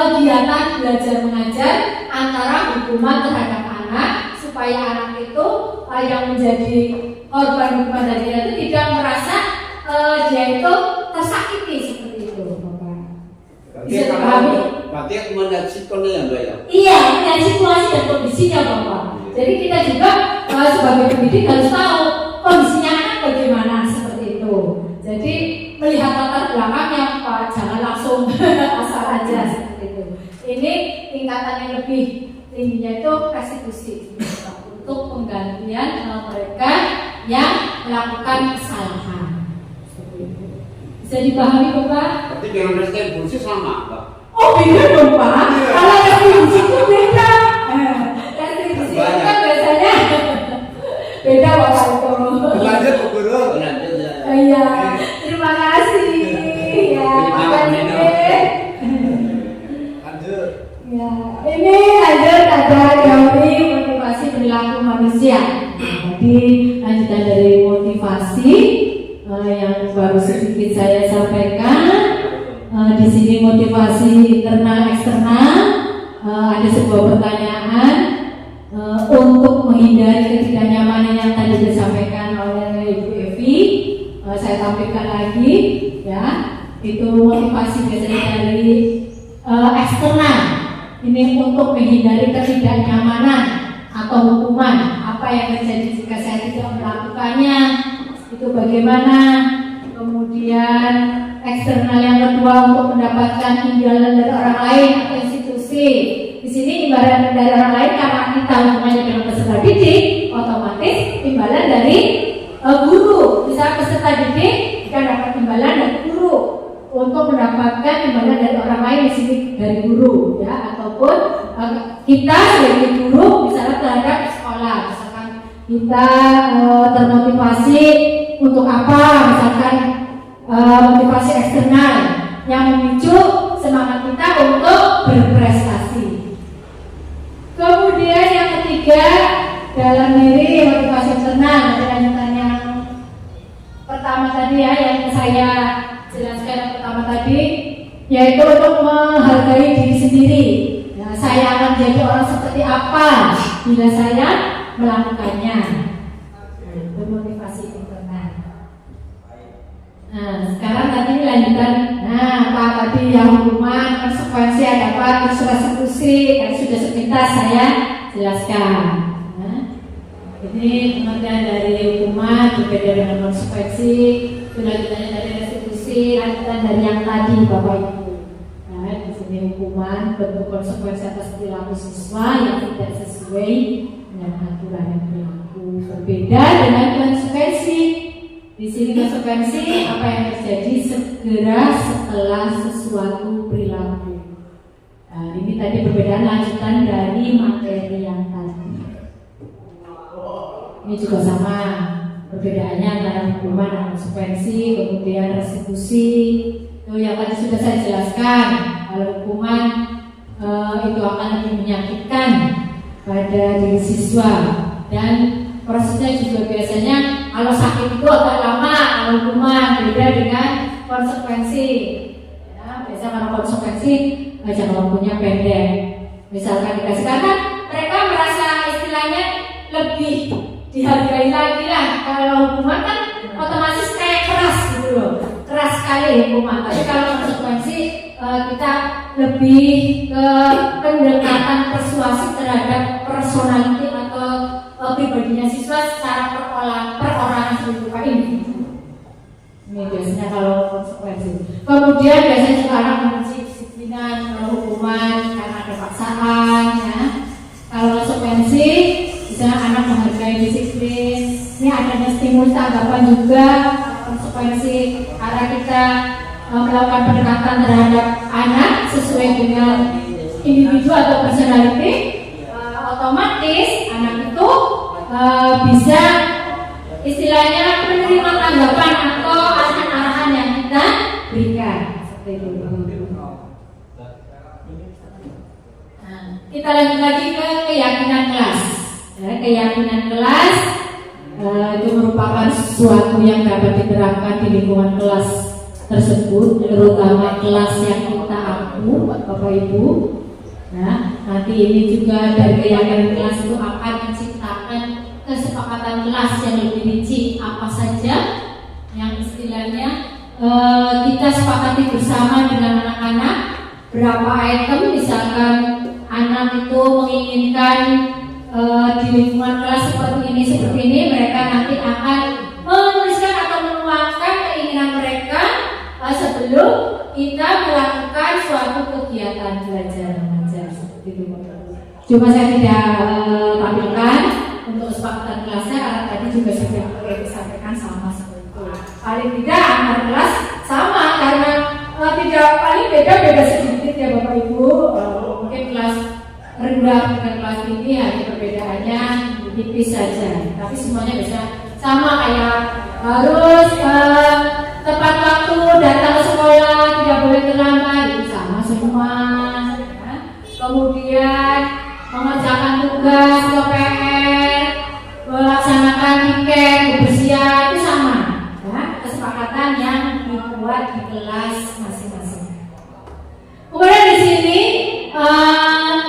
Speaker 1: kegiatan belajar mengajar antara hukuman terhadap anak supaya anak itu yang menjadi korban hukuman dari dia itu tidak merasa dia itu tersakiti seperti itu, Bapak. Bisa dipahami?
Speaker 3: Berarti melihat situasinya ya Mbak ya?
Speaker 1: Iya, melihat situasi dan kondisinya, Bapak. Jadi kita juga sebagai pendidik harus tahu kondisinya anak bagaimana seperti itu. Jadi melihat latar belakangnya, Pak, jangan langsung asal aja seperti itu. Ini tingkatan yang lebih tingginya itu restitusi untuk penggantian mereka yang melakukan kesalahan. Seperti itu. Bisa dipahami Bapak?
Speaker 3: Berarti dengan restitusi sama Pak?
Speaker 1: Oh beda dong Pak. Kalau restitusi itu beda. Restitusi itu kan biasanya beda Bapak itu.
Speaker 3: Lanjut Bu Guru. Lanjut ya.
Speaker 1: Iya. Terima kasih. Ya, Bapak ini.
Speaker 3: Lanjut.
Speaker 1: Ya, ini lanjut ada teori motivasi perilaku manusia. Jadi lanjutan dari motivasi yang baru sedikit saya sampaikan. Di sini motivasi internal eksternal. Ada sebuah pertanyaan untuk menghindari ketidaknyamanan yang tadi disampaikan oleh Ibu Evi. Saya tampilkan lagi, ya. Itu motivasi biasanya dari eksternal. Ini untuk menghindari ketidaknyamanan atau hukuman. Apa yang terjadi jika saya tidak melakukannya? Itu bagaimana? Kemudian eksternal yang kedua untuk mendapatkan imbalan dari orang lain atau institusi. Di sini imbalan dari orang lain karena kita hubungannya dengan peserta didik, otomatis imbalan dari guru. Bisa peserta didik kita dapat imbalan dari guru untuk mendapatkan imbalan dari orang lain di sini dari guru, ya, ataupun kita sebagai guru misalnya terhadap sekolah, misalkan kita termotivasi untuk apa, misalkan motivasi eksternal yang memicu semangat kita untuk berprestasi. Kemudian yang ketiga dalam diri motivasi eksternal, lanjutan yang pertama tadi ya yang saya jelaskan yang pertama tadi, yaitu untuk menghargai diri sendiri. Ya, saya akan jadi orang seperti apa bila saya melakukannya. Itu motivasi internal. Nah, sekarang tadi lanjutan. Nah, apa tadi yang hukuman, konsekuensi ada apa, terus restitusi, kan sudah sepintas saya jelaskan. Nah, ini pengertian dari hukuman berbeda dengan konsekuensi. Lanjutannya dari restitusi, lanjutan dari yang tadi Bapak Ibu. Nah, di sini hukuman bentuk konsekuensi atas perilaku siswa yang tidak sesuai dengan aturan yang berlaku. Berbeda dengan konsekuensi. Di sini konsekuensi apa yang terjadi segera setelah sesuatu perilaku. Nah, ini tadi perbedaan lanjutan dari materi yang tadi. Ini juga sama. Perbedaannya antara hukuman dan konsekuensi, kemudian restitusi. Itu yang tadi sudah saya jelaskan. Kalau hukuman itu akan lebih menyakitkan pada diri siswa, dan prosesnya juga biasanya kalau sakit itu agak lama, kalau hukuman beda dengan konsekuensi. Ya, biasanya kalau konsekuensi jangka waktunya pendek. Misalkan dikasih kata, mereka merasa istilahnya lebih dihargai lagi lah. Kalau hukuman kan otomatis kayak keras gitu loh, keras sekali hukuman. Tapi kalau konsekuensi kita lebih ke pendekatan persuasif terhadap personality atau pribadinya siswa secara perorangan serupa ini. Ini biasanya kalau konsekuensi. Kemudian biasanya juga anak membenci disiplinan, hukuman karena ada paksaan, ya. Kalau konsekuensi, misalnya anak menghargai disiplin, ini adanya stimulus tanggapan juga konsekuensi karena kita melakukan pendekatan terhadap anak sesuai dengan individu atau personality, otomatis anak itu bisa istilahnya menerima tanggapan atau arahan-arahan yang kita berikan seperti itu. Nah, kita lanjut lagi ke keyakinan kelas. Keyakinan kelas itu merupakan sesuatu yang dapat diterapkan di lingkungan kelas tersebut, terutama kelas yang kita aku, Bapak Ibu. Nah, nanti ini juga dari keyakinan kelas itu akan menciptakan kesepakatan kelas yang lebih rinci apa saja yang istilahnya kita sepakati bersama dengan anak-anak, berapa item misalkan anak itu menginginkan di lingkungan kelas seperti ini, mereka nanti akan menuliskan atau menuangkan keinginan mereka sebelum kita melakukan suatu kegiatan belajar mengajar seperti itu. Cuma saya tidak tampilkan untuk kesepakatan kelasnya karena tadi juga sudah disampaikan sama seperti itu. Paling tidak antar kelas sama karena tidak paling beda sedikit ya Bapak Ibu. Mungkin kelas rendah dengan kelas tinggi hanya perbedaannya tipis saja. Tapi semuanya bisa sama, kayak harus tepat waktu datang ke sekolah, tidak boleh terlambat, itu sama semua. Ya. Kemudian mengerjakan tugas, PR, melaksanakan tiket, kebersihan itu sama. Ya. Kesepakatan yang dibuat di kelas masing-masing. Kemudian di sini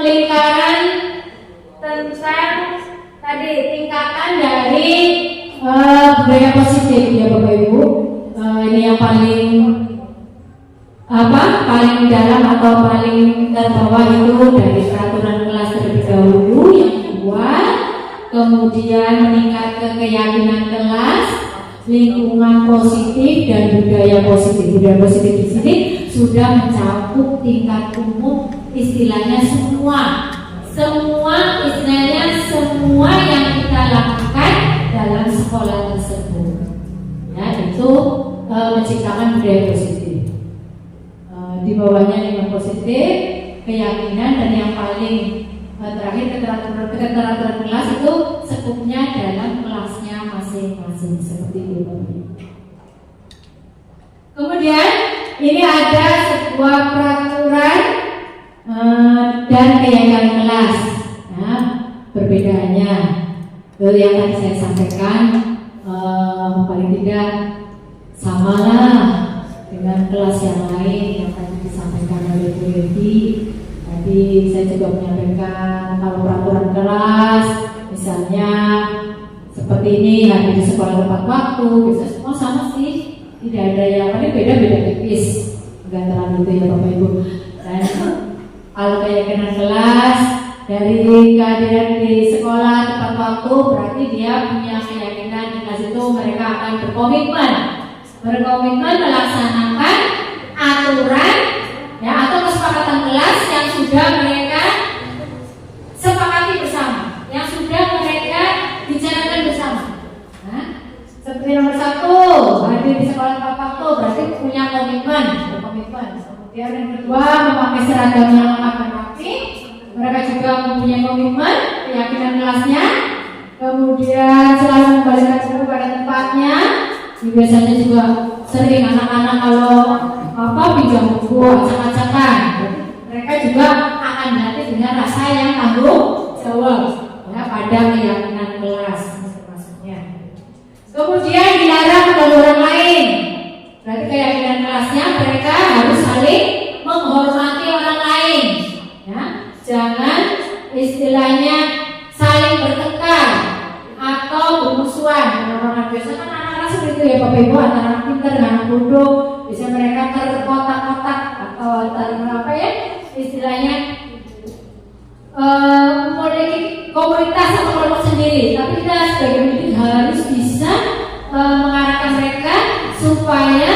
Speaker 1: lingkaran tentang tadi tingkatan dari budaya positif ya Bapak Ibu. Ini yang paling dalam atau paling terbawah itu dari peraturan kelas terlebih dahulu yang dibuat, kemudian meningkat ke keyakinan kelas, lingkungan positif dan budaya positif. Budaya positif di sini sudah mencakup tingkat umum, istilahnya semua istilahnya semua yang kita lakukan dalam sekolah tersebut. Ya, itu menciptakan budaya positif. Di bawahnya lingkungan positif, keyakinan, dan yang paling terakhir keteraturan kelas itu sekupnya dalam kelasnya masing-masing seperti itu. Kemudian ini ada sebuah peraturan dan keyakinan kelas. Nah, perbedaannya itu yang tadi saya sampaikan, paling tidak samalah dengan kelas yang lain yang tadi disampaikan oleh Bu Yeti. Tadi saya juga menyampaikan kalau peraturan kelas misalnya seperti ini, hadir di sekolah tepat waktu, bisa semua sama sih, tidak ada yang paling beda tipis, enggak terlalu itu ya Bapak Ibu. Dan kalau keyakinan kelas dari kehadiran di sekolah tepat waktu berarti dia punya keyakinan di kelas itu mereka akan berkomitmen melaksanakan aturan ya atau kesepakatan kelas yang sudah mereka sepakati bersama, yang sudah mereka bicarakan bersama. Nah, seperti nomor 1, hadir di sekolah tepat waktu berarti punya komitmen. Kemudian yang kedua, memakai seragam yang lengkap dan rapi, mereka juga mempunyai komitmen, keyakinan kelasnya. Kemudian selalu membalikan buku pada tempatnya. Biasanya juga sering anak-anak kalau pinjam buku acak-acakan, mereka juga akan dilatih dengan rasa yang tanggung jawab ya, pada keyakinan kelas maksudnya. Kemudian dilarang mengganggu orang lain, berarti keyakinan kelasnya mereka harus saling menghormati orang lain ya. Jangan istilahnya saling bertengkar atau bermusuhan. Orang-orang biasa kan anak-anak seperti itu ya Bapak Ibu, antara anak pintar dengan anak bodoh, bisa mereka terkotak-kotak atau istilahnya memiliki komunitas atau kelompok sendiri, tapi kita sebagai pendidik harus bisa mengarahkan mereka supaya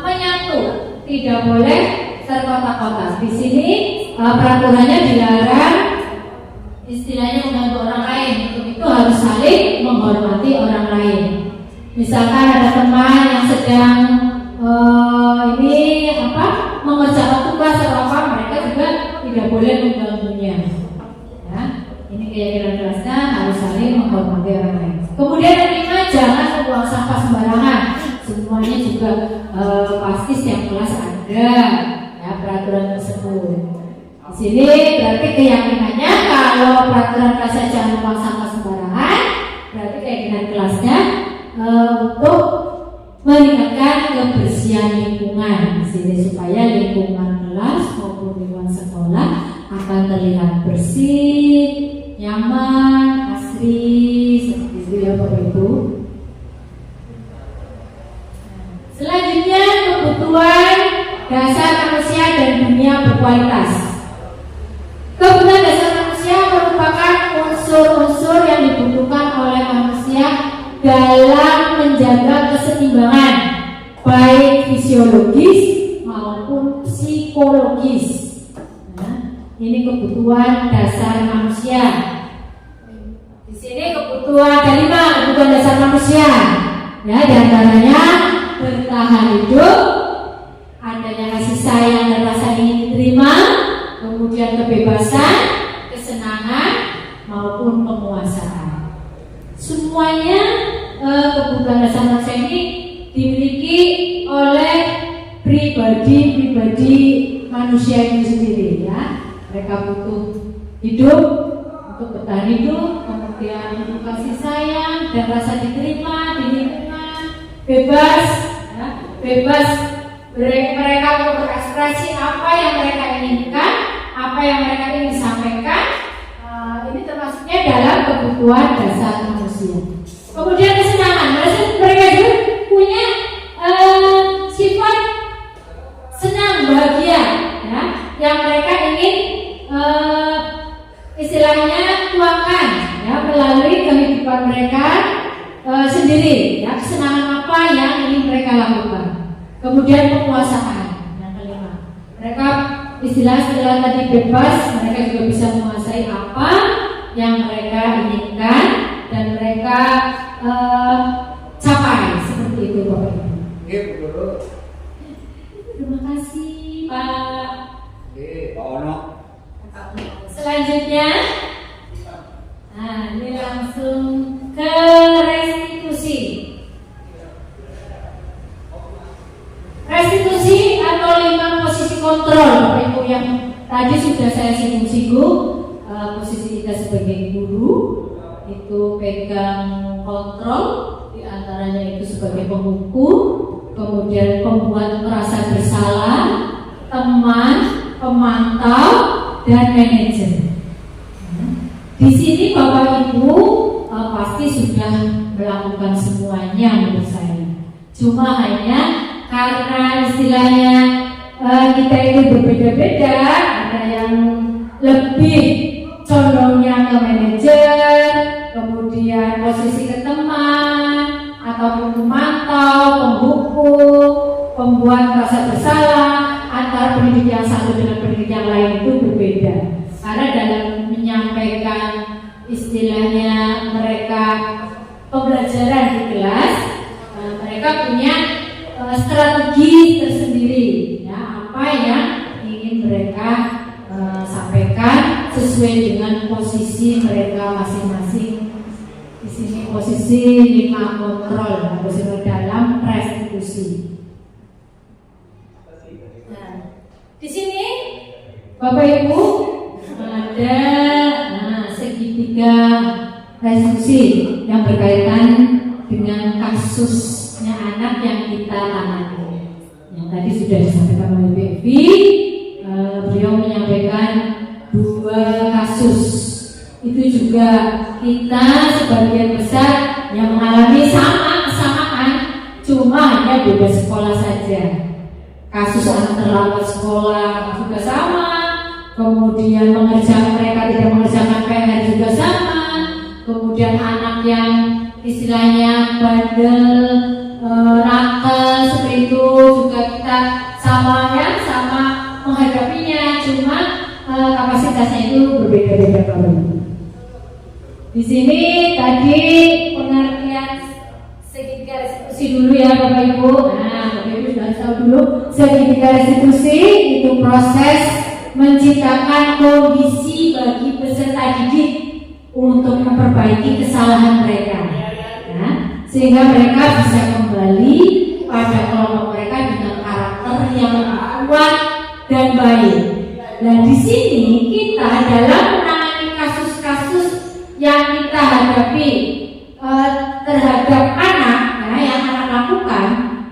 Speaker 1: menyatu, tidak boleh terkotak-kotak. Di sini peraturannya dilarang istilahnya mengganggu orang lain. Untuk itu harus saling menghormati orang lain. Misalkan ada teman yang sedang mengerjakan tugas atau apa, mereka juga tidak boleh mengganggunya. Ya, ini keyakinan kelasnya harus saling menghormati orang lain. Kemudian yang kelima, jangan membuang sampah sembarangan. Semuanya juga pasti setiap kelas ada ya peraturan tersebut. Di sini berarti keyakinannya kalau peraturan kelasnya jangan membuang sampah sembarangan, berarti keyakinan kelasnya untuk meningkatkan kebersihan lingkungan di sini supaya lingkungan kelas maupun lingkungan sekolah akan terlihat bersih, nyaman, asri, seperti itu ya Bapak Ibu. Selanjutnya, kebutuhan dasar manusia dan dunia berkualitas. Kebutuhan dasar manusia merupakan unsur-unsur yang dibutuhkan oleh manusia dalam menjaga keseimbangan baik fisiologis maupun psikologis. Nah, ini kebutuhan dasar manusia. Di sini kebutuhan kebutuhan dasar manusia. Ya, diantaranya bertahan hidup, adanya kasih sayang dan rasa ingin diterima, kemudian kebebasan, kesenangan maupun penguasaan. Semuanya kebutuhan dasar manusia ini dimiliki oleh pribadi manusia itu sendiri ya. Mereka butuh hidup, untuk bertahan hidup, kemudian untuk kasih sayang dan rasa diterima di lingkungan, bebas ya, bebas mereka untuk berekspresi apa yang mereka inginkan, apa yang mereka ingin sampaikan. Ini termasuknya dalam kebutuhan dasar manusia. Kemudian kesenangan, mereka juga punya sifat senang, bahagia, ya, yang mereka ingin istilahnya tuangkan, ya, melalui kehidupan mereka sendiri, ya, kesenangan apa yang ingin mereka lakukan. Kemudian penguasaan, yang kelima, mereka istilah tadi bebas, mereka juga bisa menguasai apa yang mereka inginkan dan mereka capai, seperti itu Bapak Ibu. Terima kasih Pak. Selanjutnya, nah ini langsung ke restitusi. Restitusi atau 5 posisi kontrol, Bapak Ibu, yang tadi sudah saya singgung-singgung. Posisi kita sebagai guru itu pegang kontrol, diantaranya itu sebagai penghukum, kemudian pembuat merasa bersalah, teman, pemantau, dan manajer. Di sini Bapak Ibu pasti sudah melakukan semuanya menurut saya. Cuma hanya karena istilahnya kita itu berbeda-beda, ada yang lebih condongnya ke manajer, kemudian posisi ke teman, ataupun pemantau, penghukum, pembuat merasa bersalah. Antara pendidik yang satu dengan pendidik yang lain itu berbeda. Karena dalam menyampaikan istilahnya mereka pembelajaran di kelas, mereka punya strategi tersendiri, ya, apa yang ingin mereka sampaikan sesuai dengan posisi mereka masing-masing. Di sini posisi 5 kontrol harus dalam restitusi. Nah, di sini Bapak Ibu ada segitiga restitusi yang berkaitan dengan kasusnya anak yang kita tangani. Yang tadi sudah disampaikan oleh Bevi, beliau menyampaikan 2 kasus. Itu juga kita sebagian besar yang mengalami kesamaan, cuma hanya beda sekolah saja. Kasus anak terlambat sekolah juga sama, kemudian mereka tidak mengerjakan PR juga sama, kemudian anak yang istilahnya bandel, nakal seperti itu juga kita sama menghadapinya, cuma kapasitasnya itu berbeda-beda Bapak Ibu. Di sini tadi pengertian segitiga restitusi dulu ya Bapak Ibu. Nah, Bapak Ibu sudah tahu dulu segitiga restitusi itu proses menciptakan kondisi bagi peserta didik untuk memperbaiki kesalahan mereka, ya, sehingga mereka bisa kembali pada kelompok mereka dengan karakter yang kuat dan baik. Dan di sini kita dalam menangani kasus-kasus yang kita hadapi terhadap anak, ya, yang anak lakukan,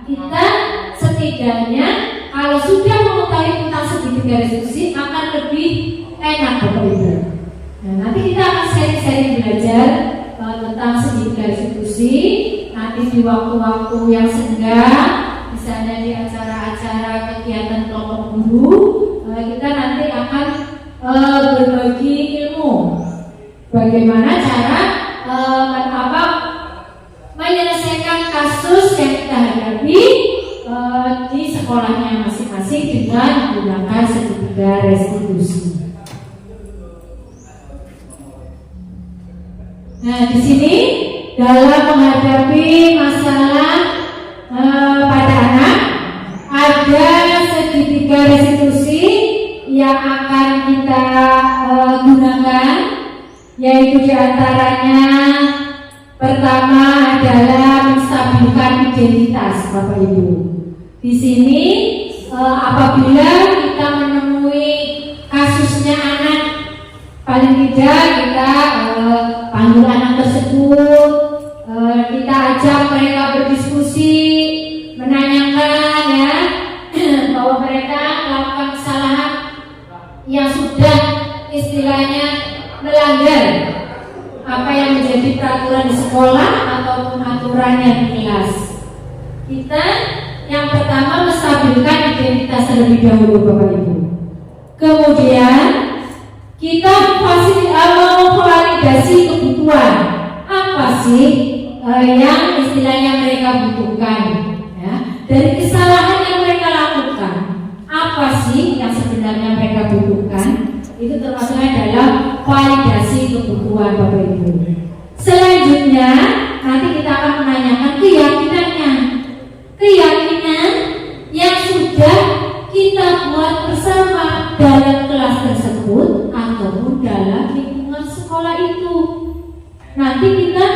Speaker 1: kita setidaknya kalau sudah mengetahui tentang segitiga restitusi akan lebih enak Bapak Ibu. Nah, nanti kita akan sering-sering belajar tentang segitiga restitusi nanti di waktu-waktu yang senggang, misalnya di acara-acara kegiatan kelompok guru, kita nanti akan berbagi ilmu bagaimana cara menyelesaikan kasus yang kita hadapi di sekolahnya masing-masing dengan menggunakan segitiga restitusi. Nah, di sini dalam menghadapi masalah pada anak ada segitiga restitusi yang akan kita gunakan, yaitu diantaranya pertama adalah menstabilkan identitas Bapak Ibu. Di sini apabila kita menemui kasusnya anak, paling tidak kita panggil anak tersebut, kita ajak mereka berdiskusi, menanyakan ya bahwa mereka melakukan kesalahan yang sudah istilahnya melanggar apa yang menjadi peraturan di sekolah ataupun aturannya di kelas. Kita yang pertama menstabilkan identitas terlebih dahulu Bapak Ibu. Kemudian kita memvalidasi kebutuhan apa sih yang istilahnya mereka butuhkan, ya, dari kesalahan yang mereka lakukan. Apa sih yang sebenarnya mereka butuhkan? Itu termasuknya dalam validasi kebutuhan Bapak Ibu. Selanjutnya nanti kita akan menanyakan keyakinan yang sudah kita buat bersama dalam kelas tersebut ataupun dalam lingkungan sekolah itu. Nanti kita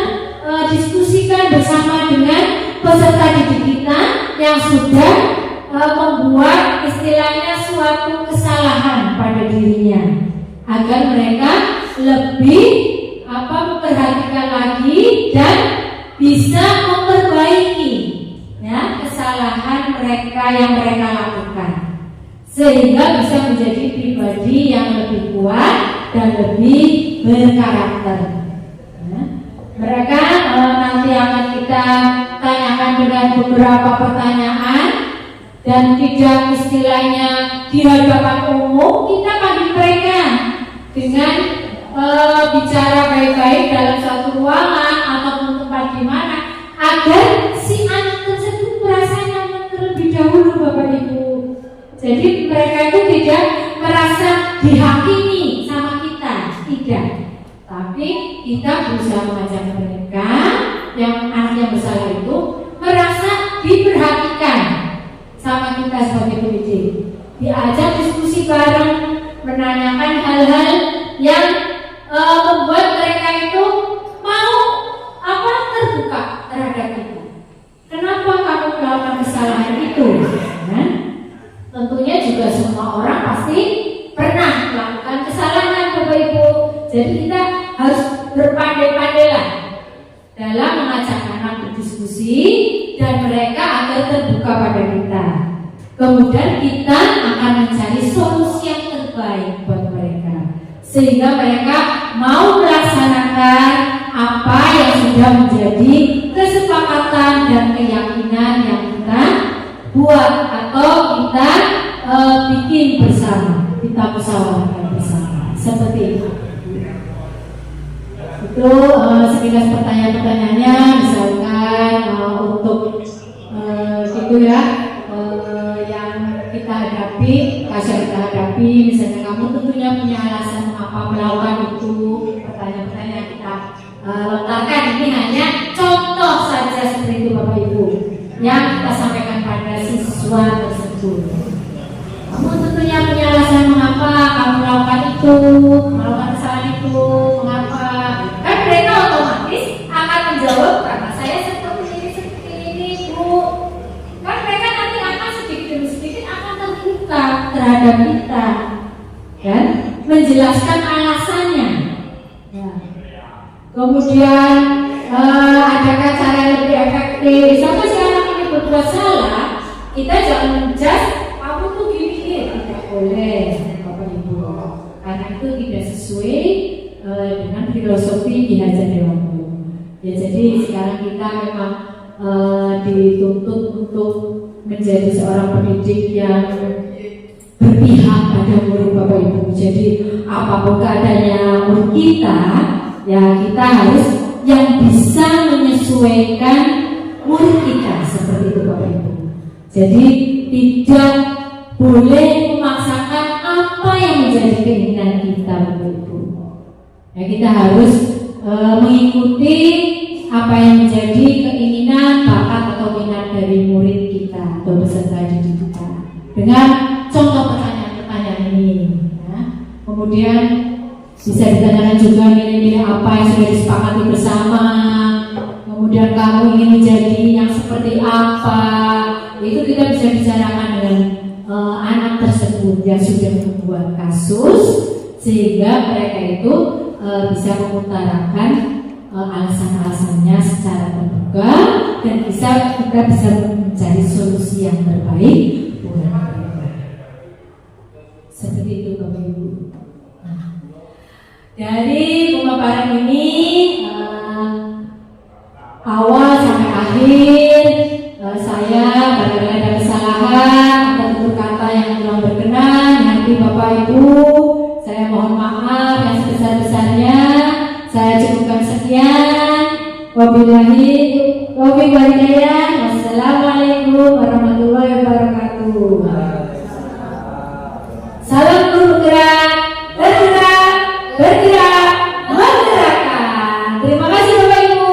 Speaker 1: diskusikan bersama dengan peserta didik kita yang sudah membuat istilahnya suatu kesalahan pada dirinya, agar mereka lebih memperhatikan lagi dan bisa memperbaiki ya kesalahan mereka yang mereka lakukan, sehingga bisa menjadi pribadi yang lebih kuat dan lebih berkarakter. Ya. Mereka nanti akan kita tanyakan dengan beberapa pertanyaan. Dan tidak istilahnya di hadapan umum, kita panggil mereka dengan bicara baik-baik dalam satu ruangan ataupun tempat di mana, agar si anak tersebut merasa nyaman terlebih dahulu Bapak Ibu. Jadi mereka itu tidak merasa dihakimi sama kita, tidak. Tapi kita berusaha mengajak mereka yang anak yang bersalah itu merasa diperhatikan sama kita sebagai pendidik, diajak diskusi bareng, menanyakan hal-hal yang membuat mereka itu mau terbuka terhadap kita. Kenapa kamu melakukan kesalahan itu? Nah, tentunya juga semua orang pasti pernah melakukan kesalahan Bapak Ibu. Jadi kita harus berpandai-pandailah dalam mengajak anak berdiskusi dan mereka akan terbuka pada kita. Kemudian kita akan mencari solusi yang terbaik buat mereka, sehingga mereka mau melaksanakan apa yang sudah menjadi kesepakatan dan keyakinan yang kita buat atau kita bikin penting bersama, kita musyawarahkan bersama. Seperti itu. Itu sekilas pertanyaan-pertanyaannya, misalkan untuk gitu ya, yang kita hadapi, kasus kita hadapi, misalnya kamu tentunya punya alasan mengapa melakukan itu, pertanyaan-pertanyaan yang kita lontarkan ini hanya contoh saja seperti itu Bapak Ibu yang kita sampaikan pada siswa tersebut. Kamu tentunya punya alasan mengapa kamu melakukan itu, melakukan kesalahan itu, mengapa? Kan mereka otomatis akan menjawab karena saya seperti ini Bu. Kan mereka nanti akan sedikit demi sedikit akan terbuka terhadap kita, kan? Menjelaskan alasannya. Ya. Kemudian adakah cara yang lebih efektif? Sampai sekarang kami berbuat salah, kita jangan menjudge kamu tuh gini, tidak boleh Bapak Ibu, karena itu tidak sesuai dengan filosofi Ki Hajar Dewantara. Ya, jadi sekarang kita memang dituntut untuk menjadi seorang pendidik yang berpihak pada murid Bapak Ibu. Jadi apapun keadaannya murid kita, ya kita harus yang bisa menyesuaikan murid kita seperti itu Bapak Ibu. Jadi tidak boleh memaksakan apa yang menjadi keinginan kita Bapak Ibu. Ya, kita harus mengikuti apa yang menjadi keinginan, bakat atau minat dari murid kita atau peserta didik kita dengan contoh pertanyaan-pertanyaan ini. Ya. Kemudian bisa ditanyakan juga nilai-nilai apa yang sudah disepakati bersama. Kemudian kamu ingin menjadi yang seperti apa? Itu kita bisa bicarakan dengan anak tersebut yang sudah membuat kasus, sehingga mereka itu bisa mengutarakan alasan-alasannya secara terbuka dan kita bisa mencari solusi yang terbaik buat mereka. Seperti itu Bapak Ibu. Dari pemaparan ini awal sampai akhir saya barangkali ada kesalahan atau tutur kata yang kurang berkenan nanti Bapak Ibu, saya mohon maaf yang sebesar-besarnya. Saya cukupkan sekian. Wabillahi taufiq wal hidayah. Wassalamualaikum warahmatullahi wabarakatuh. Salam guru bergerak, bergerak, menggerakkan. Terima kasih Bapak Ibu.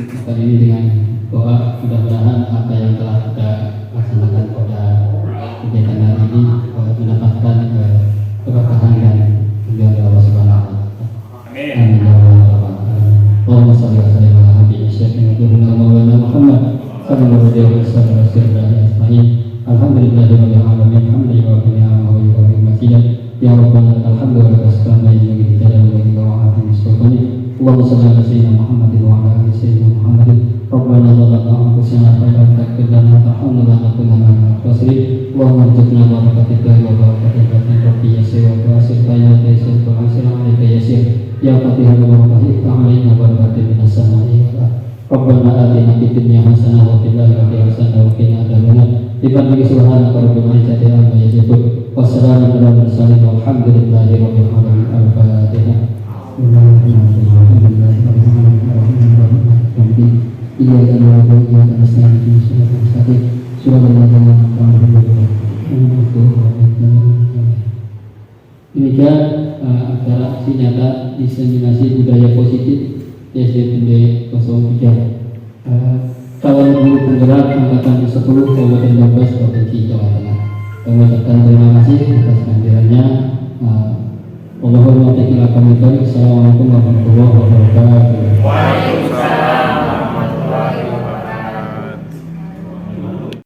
Speaker 6: Kita ini dengan doa mudah-mudahan apa yang telah kita laksanakan pada kegiatan hari ini mendapatkan keberkahan dan ridho Allah Subhanahu wa taala. Amin. Allahumma shalli wa sallim ala habibina sayyidina Maulana Muhammad sallallahu alaihi wasallam. Alhamdulillahirabbil alamin. Alhamdulillahi wa bihamdihi. Ya Rabbana alhamdulillah wassalama ala nabiyyina wa ala alihi. Allahumma shalli ala sayyidina Muhammadin wa ala ali sayyidina Muhammadin. Rabbana zalamna anfusana wa la taghfir lana tarhamna lanakunanna minal khasirin. Allahumma arzuqna barakatika wa barakatika rabbi yasir wa asir kaya taysir wa asir alayka yasir. Ya Fatihah wa barakatuh alaina barakatin minas sama'i wal ardh. Rabbana atina fid dunya hasanah wa fil akhirati hasanah wa qina adzabannar. Bihamdika subhanaka rabbil izzati amma yasifun. Wassalamu ala mursalin walhamdulillahi rabbil alamin. Al-Fatihah. Iyyaka na'budu wa iyyaka nasta'in ihdinas siratal mustaqim siratal ladzina an'amta 'alaihim. Demikian acara aksi nyata diseminasi budaya positif YSDPD 03 Kawan Guru Penggerak Angkatan 10 Kabupaten Brebes Provinsi Jawa Tengah. Kami ucapkan terima kasih atas kehadirannya. Allahumma ta'ala kami. Assalamualaikum warahmatullahi wabarakatuh.